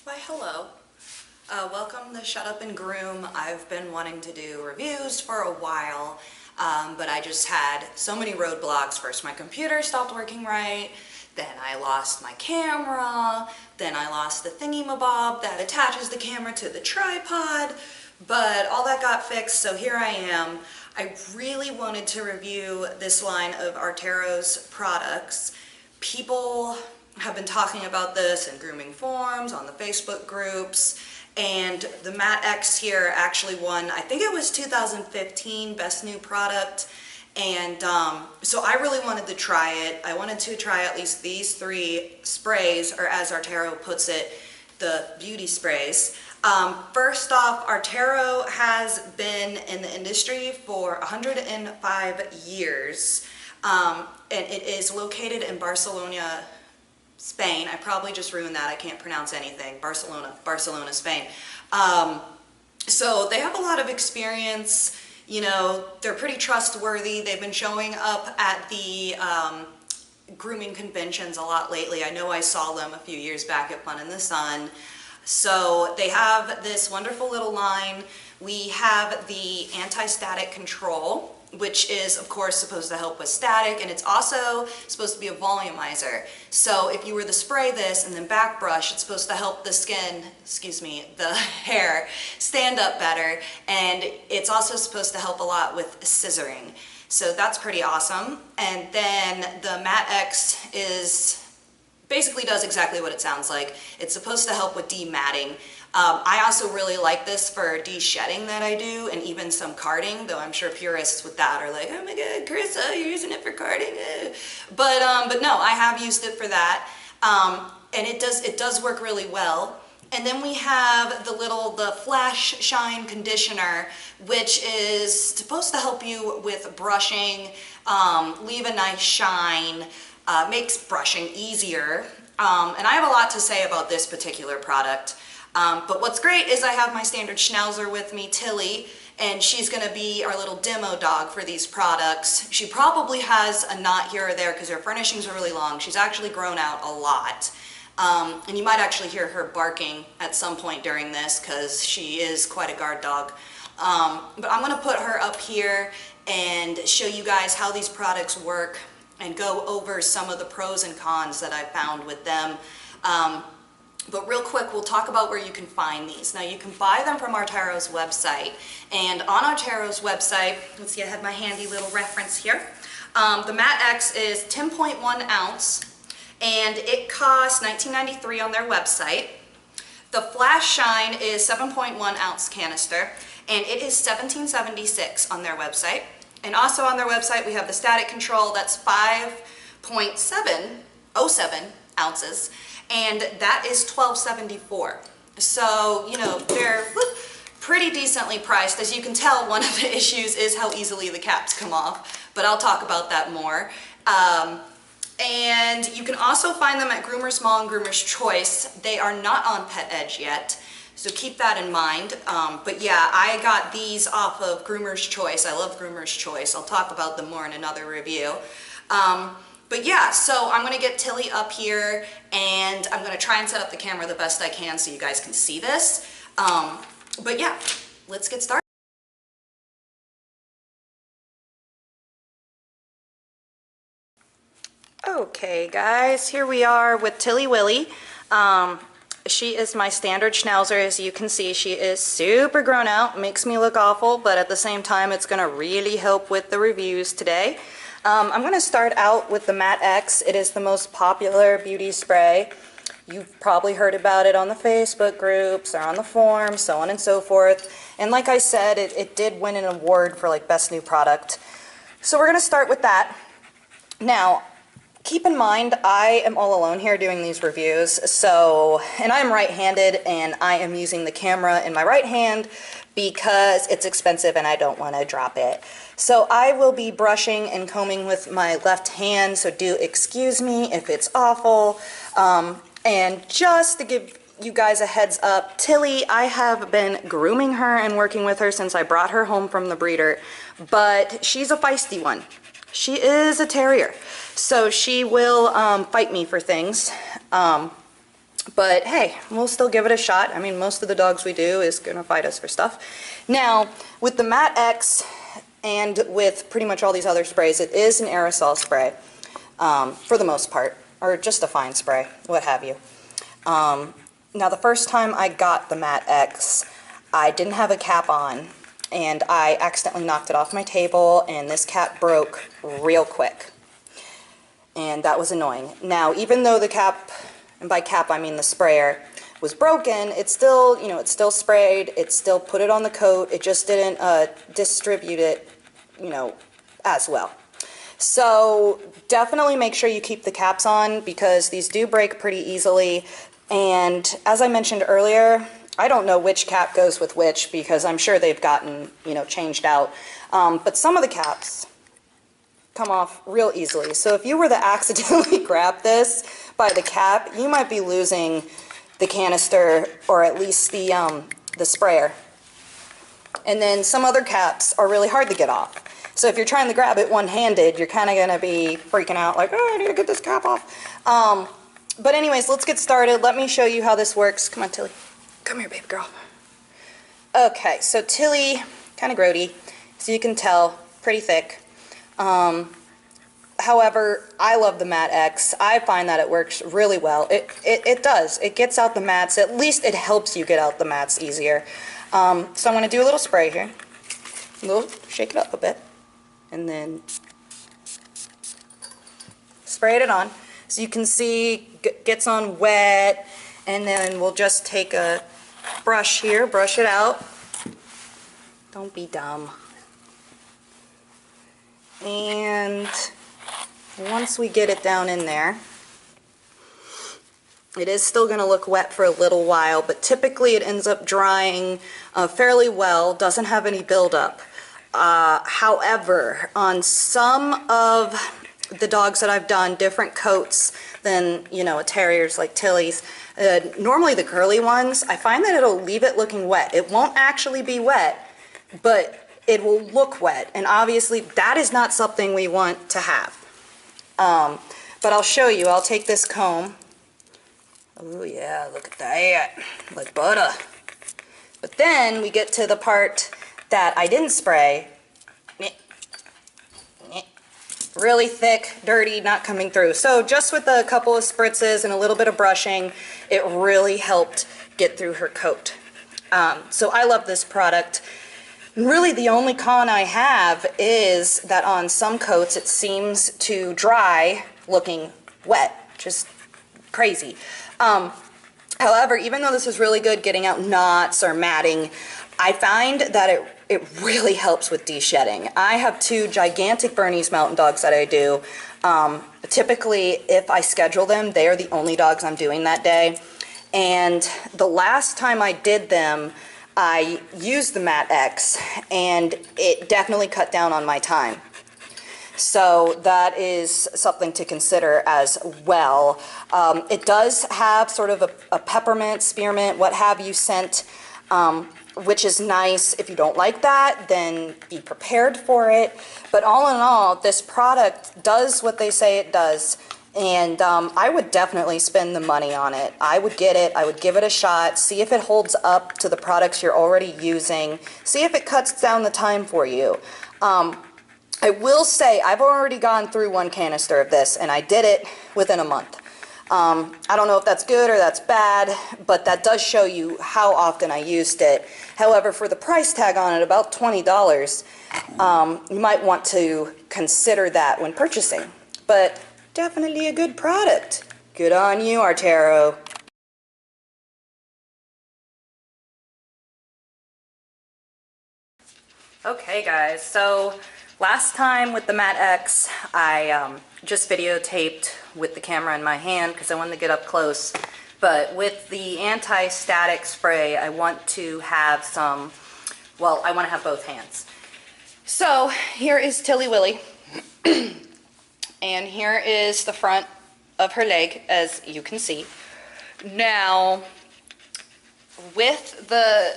Why, hello. Welcome to Shut Up and Groom. I've been wanting to do reviews for a while, but I just had so many roadblocks. First, my computer stopped working right, then I lost my camera, then I lost the thingy-mabob that attaches the camera to the tripod, but all that got fixed, so here I am. I really wanted to review this line of Artero's products. People have been talking about this in grooming forums, on the Facebook groups, and the Matt-X here actually won, I think it was 2015 Best New Product, and so I really wanted to try it. I wanted to try at least these three sprays, or as Artero puts it, the beauty sprays. First off, Artero has been in the industry for 105 years, and it is located in Barcelona, Spain. I probably just ruined that. I can't pronounce anything. Barcelona, Spain. So they have a lot of experience. You know, they're pretty trustworthy. They've been showing up at the grooming conventions a lot lately. I know I saw them a few years back at Fun in the Sun. So they have this wonderful little line. We have the AntiStatic control, which is of course supposed to help with static, and it's also supposed to be a volumizer. So if you were to spray this and then back brush, it's supposed to help the skin, the hair, stand up better, and it's also supposed to help a lot with scissoring. So that's pretty awesome. And then the Matt-X basically does exactly what it sounds like. It's supposed to help with dematting. I also really like this for de-shedding that I do, and even some carding, though I'm sure purists with that are like, oh my god, Carissa, you're using it for carding. But no, I have used it for that, and it does work really well. And then we have the Flash Shine Conditioner, which is supposed to help you with brushing, leave a nice shine, makes brushing easier. And I have a lot to say about this particular product. But what's great is I have my standard schnauzer with me, Tilly, and she's going to be our little demo dog for these products. She probably has a knot here or there because her furnishings are really long. She's actually grown out a lot. And you might actually hear her barking at some point during this because she is quite a guard dog. But I'm going to put her up here and show you guys how these products work and go over some of the pros and cons that I found with them. But real quick, we'll talk about where you can find these. Now, you can buy them from Artero's website. And on Artero's website, let's see, I have my handy little reference here. The Matt-X is 10.1 ounce, and it costs $19.93 on their website. The Flash Shine is 7.1 ounce canister, and it is $17.76 on their website. And also on their website, we have the static control, that's 5.707 ounces. And that is $12.74. So, you know, they're pretty decently priced. As you can tell, one of the issues is how easily the caps come off, but I'll talk about that more. And you can also find them at Groomer's Mall and Groomer's Choice. They are not on Pet Edge yet, so keep that in mind. But yeah, I got these off of Groomer's Choice. I love Groomer's Choice. I'll talk about them more in another review. But yeah, so I'm gonna get Tilly up here and I'm gonna try and set up the camera the best I can so you guys can see this. But yeah, let's get started. Okay guys, here we are with Tilly Willy. She is my standard schnauzer. As you can see, she is super grown out, makes me look awful, but at the same time it's gonna really help with the reviews today. I'm going to start out with the Matt-X. It is the most popular beauty spray. You've probably heard about it on the Facebook groups or on the forums, so on and so forth. And like I said, it did win an award for like Best New Product. So we're going to start with that. Now, keep in mind, I am all alone here doing these reviews. And I'm right-handed, and I am using the camera in my right hand because it's expensive and I don't want to drop it. So I will be brushing and combing with my left hand, so do excuse me if it's awful. And just to give you guys a heads up, Tilly, I have been grooming her and working with her since I brought her home from the breeder, but she's a feisty one. She is a terrier, so she will fight me for things. But hey, we'll still give it a shot. I mean, most of the dogs we do is gonna fight us for stuff. Now, with the Matt-X and with pretty much all these other sprays, it is an aerosol spray, for the most part, or just a fine spray, what have you. Now, the first time I got the Matt-X, I didn't have a cap on, and I accidentally knocked it off my table, and this cap broke real quick. And that was annoying. Now, even though the cap, and by cap I mean the sprayer, was broken, it still, you know, it still sprayed, it still put it on the coat, it just didn't distribute it, you know, as well. So definitely make sure you keep the caps on, because these do break pretty easily. And as I mentioned earlier, I don't know which cap goes with which, because I'm sure they've gotten, you know, changed out. But some of the caps come off real easily. So if you were to accidentally grab this by the cap, you might be losing the canister, or at least the sprayer. And then some other caps are really hard to get off. So if you're trying to grab it one-handed, you're kind of going to be freaking out like, oh, I need to get this cap off. But anyways, let's get started. Let me show you how this works. Come on, Tilly. Come here, baby girl. Okay, so Tilly, kind of grody, so you can tell, pretty thick. However, I love the Matt-X. I find that it works really well. It does. It gets out the mats. At least it helps you get out the mats easier. So I'm going to do a little spray here. Shake it up a bit. And then spray it on. So you can see it gets on wet. And then we'll just take a brush here, brush it out. Don't be dumb. And once we get it down in there, it is still going to look wet for a little while, but typically it ends up drying fairly well, doesn't have any buildup. However, on some of the dogs that I've done, different coats than, you know, a terrier's like Tilly's, normally the curly ones, I find that it'll leave it looking wet. It won't actually be wet, but it will look wet, and obviously that is not something we want to have. But I'll show you. I'll take this comb. Oh yeah, look at that, like butter. But then we get to the part that I didn't spray. Really thick, dirty, not coming through. So just with a couple of spritzes and a little bit of brushing, it really helped get through her coat. So I love this product. Really the only con I have is that on some coats it seems to dry looking wet, just crazy. However, even though this is really good getting out knots or matting, I find that it really helps with de-shedding. I have two gigantic Bernese Mountain Dogs that I do. Typically, if I schedule them, they are the only dogs I'm doing that day. And the last time I did them, I used the Matt-X, and it definitely cut down on my time. So that is something to consider as well. It does have sort of a peppermint, spearmint, what have you scent, which is nice. If you don't like that, then be prepared for it. But all in all, this product does what they say it does. And I would definitely spend the money on it. I would get it, I would give it a shot, see if it holds up to the products you're already using, see if it cuts down the time for you. I will say, I've already gone through one canister of this, and I did it within a month. I don't know if that's good or that's bad, but that does show you how often I used it. However, for the price tag on it, about $20, you might want to consider that when purchasing. But definitely a good product. Good on you, Artero. Okay guys, so last time with the Matt-X, I just videotaped with the camera in my hand because I wanted to get up close. But with the AntiStatic spray, I want to have some, well, I want to have both hands. So here is Tilly Willy. And here is the front of her leg, as you can see. Now, with the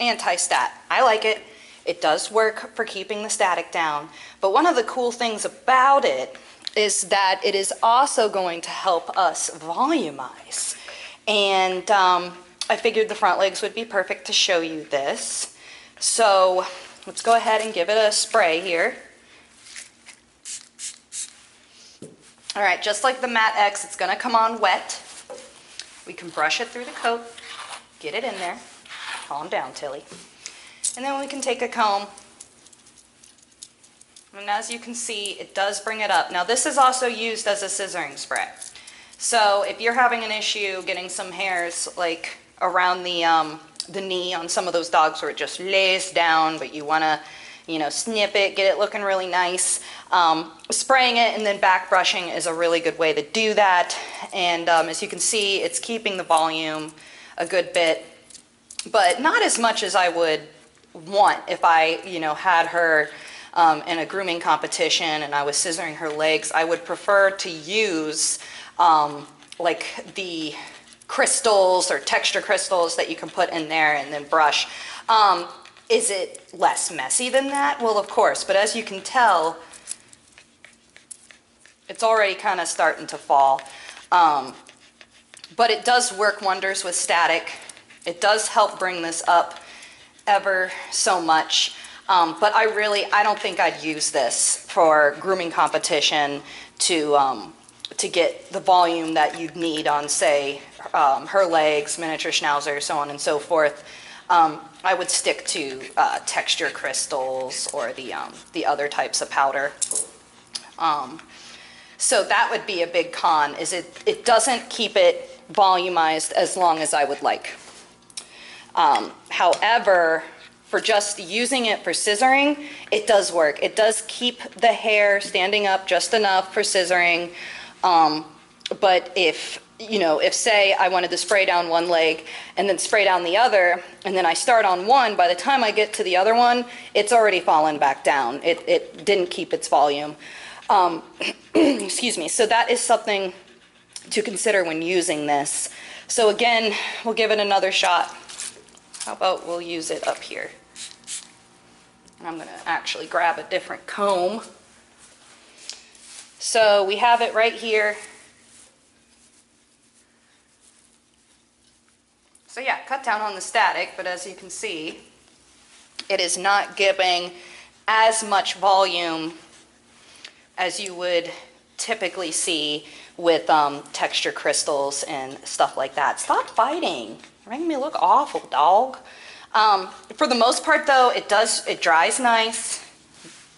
AntiStat, I like it. It does work for keeping the static down. But one of the cool things about it is that it is also going to help us volumize. and I figured the front legs would be perfect to show you this. So let's go ahead and give it a spray here. All right, just like the Matt-X, it's gonna come on wet. We can brush it through the coat, get it in there. Calm down, Tilly. And then we can take a comb. And as you can see, it does bring it up. Now this is also used as a scissoring spray. So if you're having an issue getting some hairs like around the knee on some of those dogs where it just lays down, but you wanna, you know, snip it, get it looking really nice, spraying it and then back brushing is a really good way to do that. And as you can see, it's keeping the volume a good bit, but not as much as I would want if I, you know, had her in a grooming competition and I was scissoring her legs. I would prefer to use like the crystals or texture crystals that you can put in there and then brush. Is it less messy than that? Well, of course, but as you can tell, it's already kind of starting to fall. But it does work wonders with static. It does help bring this up ever so much. But I don't think I'd use this for grooming competition to get the volume that you'd need on, say, her legs, miniature schnauzer, so on and so forth. I would stick to texture crystals or the other types of powder. So that would be a big con, is it doesn't keep it volumized as long as I would like. However, for just using it for scissoring, it does work. It does keep the hair standing up just enough for scissoring. But if, you know, if say I wanted to spray down one leg and then spray down the other, and then I start on one, by the time I get to the other one, it's already fallen back down. It didn't keep its volume. Excuse me. So that is something to consider when using this. So again, we'll give it another shot. How about we'll use it up here? And I'm gonna actually grab a different comb. So we have it right here. So yeah, cut down on the static, but as you can see, it is not giving as much volume as you would typically see with texture crystals and stuff like that. Stop fighting. You're making me look awful, dog. For the most part though, it dries nice,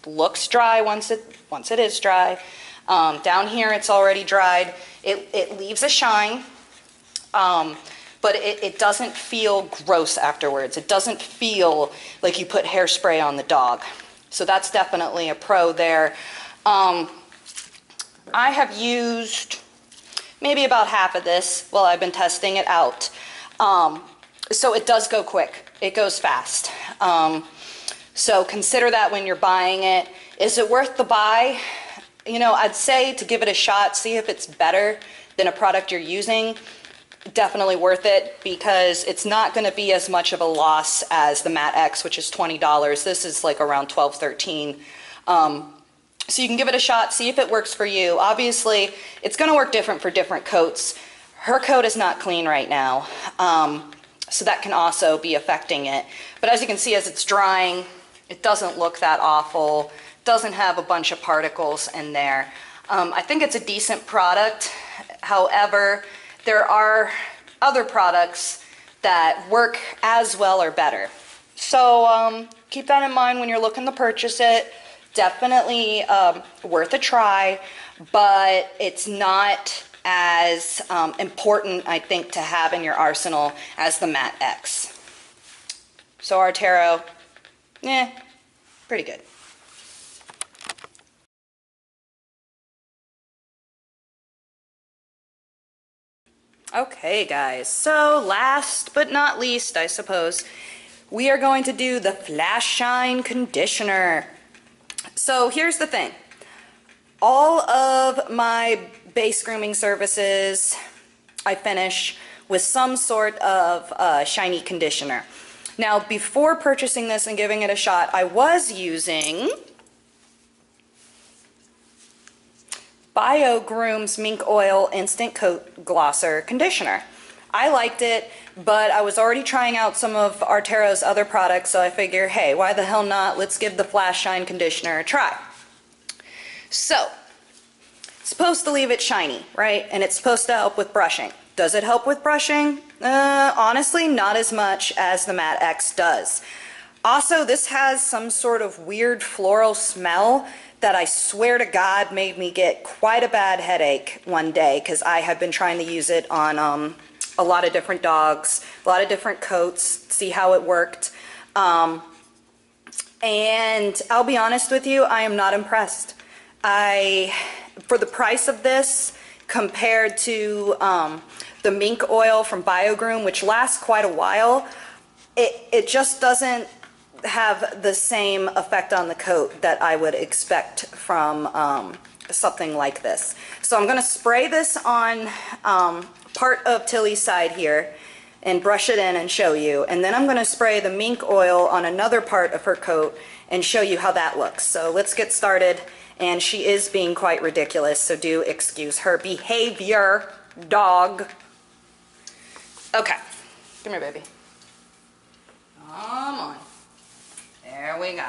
looks dry once it is dry. Down here it's already dried. It leaves a shine, but it doesn't feel gross afterwards. It doesn't feel like you put hairspray on the dog. So that's definitely a pro there. I have used maybe about half of this while I've been testing it out. So it does go quick. It goes fast. So consider that when you're buying it. Is it worth the buy? You know, I'd say to give it a shot, see if it's better than a product you're using. Definitely worth it, because it's not going to be as much of a loss as the Matt-X, which is $20. This is like around $12, $13. So you can give it a shot, see if it works for you. Obviously, it's going to work different for different coats. Her coat is not clean right now, so that can also be affecting it. But as you can see, as it's drying, it doesn't look that awful. Doesn't have a bunch of particles in there. I think it's a decent product. However, there are other products that work as well or better. So keep that in mind when you're looking to purchase it. Definitely worth a try, but it's not as important, I think, to have in your arsenal as the Matt-X. So Artero, pretty good. Okay guys, so last but not least, I suppose, we are going to do the Flash Shine Conditioner. So here's the thing. All of my base grooming services I finish with some sort of shiny conditioner. Now before purchasing this and giving it a shot, I was using BioGroom's Mink Oil Instant Coat Glosser Conditioner. I liked it, but I was already trying out some of Artero's other products, so I figure, hey, why the hell not? Let's give the Flash Shine Conditioner a try. So, it's supposed to leave it shiny, right? And it's supposed to help with brushing. Does it help with brushing? Honestly, not as much as the Matt-X does. Also, this has some sort of weird floral smell that I swear to God made me get quite a bad headache one day because I had been trying to use it on a lot of different dogs, a lot of different coats, see how it worked. And I'll be honest with you, I am not impressed. For the price of this, compared to the Mink Oil from BioGroom, which lasts quite a while, it just doesn't have the same effect on the coat that I would expect from something like this. So I'm going to spray this on part of Tilly's side here and brush it in and show you, and then I'm going to spray the Mink Oil on another part of her coat and show you how that looks. So let's get started. And she is being quite ridiculous, so do excuse her behavior, dog. Okay, come here, baby. Come on. There we go.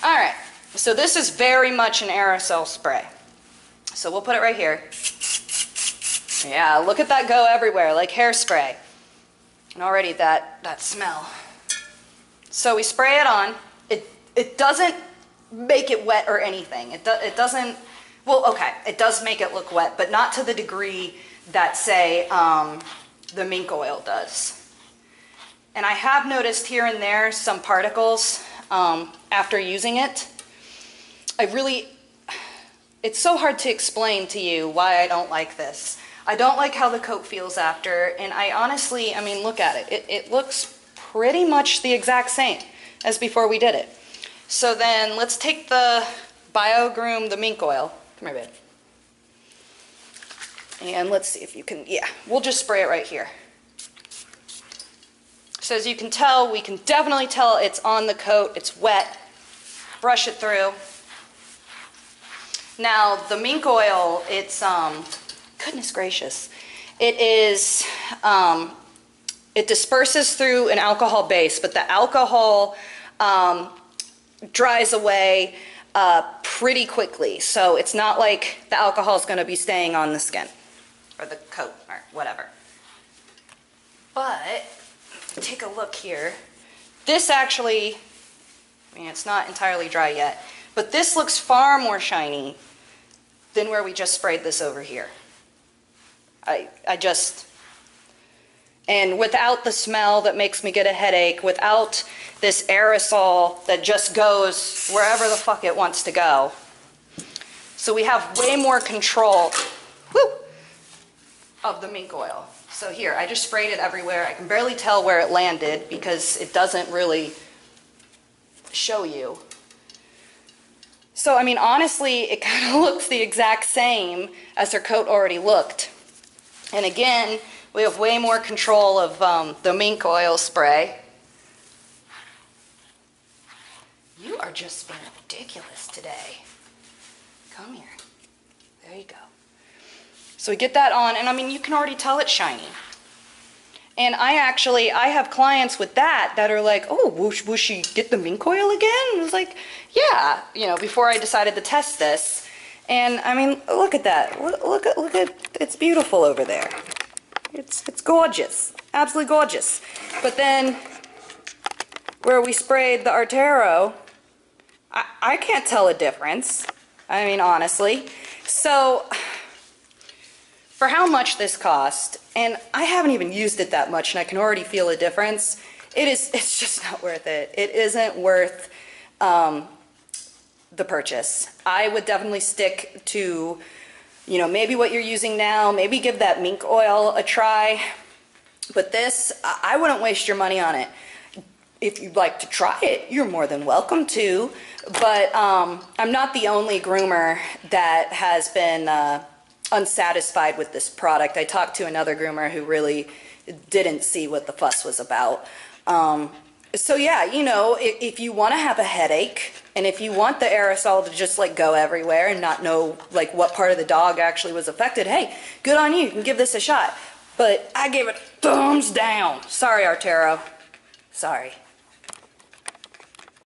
All right, so this is very much an aerosol spray. So we'll put it right here. Yeah, look at that go everywhere, like hairspray. And already that smell. So we spray it on. It doesn't make it wet or anything. It doesn't, well, okay, it does make it look wet, but not to the degree that, say, the Mink Oil does. And I have noticed here and there some particles after using it. It's so hard to explain to you why I don't like this. I don't like how the coat feels after, and I honestly, I mean, look at it. It looks pretty much the exact same as before we did it. So then let's take the BioGroom, the Mink Oil. Come here, babe. And let's see if you can, yeah, we'll just spray it right here. So as you can tell, we can definitely tell it's on the coat, it's wet. Brush it through. Now, the Mink Oil, it's, goodness gracious, it is, it disperses through an alcohol base, but the alcohol dries away pretty quickly. So it's not like the alcohol is going to be staying on the skin or the coat or whatever. But take a look here. This actually, I mean, it's not entirely dry yet, but this looks far more shiny than where we just sprayed this over here. And without the smell that makes me get a headache, without this aerosol that just goes wherever the fuck it wants to go. So we have way more control, whoo, of the Mink Oil. So here, I just sprayed it everywhere. I can barely tell where it landed because it doesn't really show you. So, I mean, honestly, it kind of looks the exact same as her coat already looked. And again, we have way more control of the Mink Oil spray. You are just being ridiculous today. Come here. There you go. So we get that on, and I mean, you can already tell it's shiny. And I have clients with that are like, oh, will she get the Mink Oil again? And I was like, yeah, you know, before I decided to test this. And I mean, look at that. Look at, it's beautiful over there. It's gorgeous, absolutely gorgeous. But then, where we sprayed the Artero, I can't tell a difference. I mean, honestly. So, for how much this cost, and I haven't even used it that much, and I can already feel a difference. It's just not worth it. It isn't worth the purchase. I would definitely stick to, you know, maybe what you're using now, maybe give that Mink Oil a try. But this, I wouldn't waste your money on it. If you'd like to try it, you're more than welcome to. But I'm not the only groomer that has been unsatisfied with this product. I talked to another groomer who really didn't see what the fuss was about. So yeah, you know, if you want to have a headache, and if you want the aerosol to just like go everywhere and not know like what part of the dog actually was affected, hey, good on you. You can give this a shot. but I give it thumbs down. Sorry, Artero. Sorry.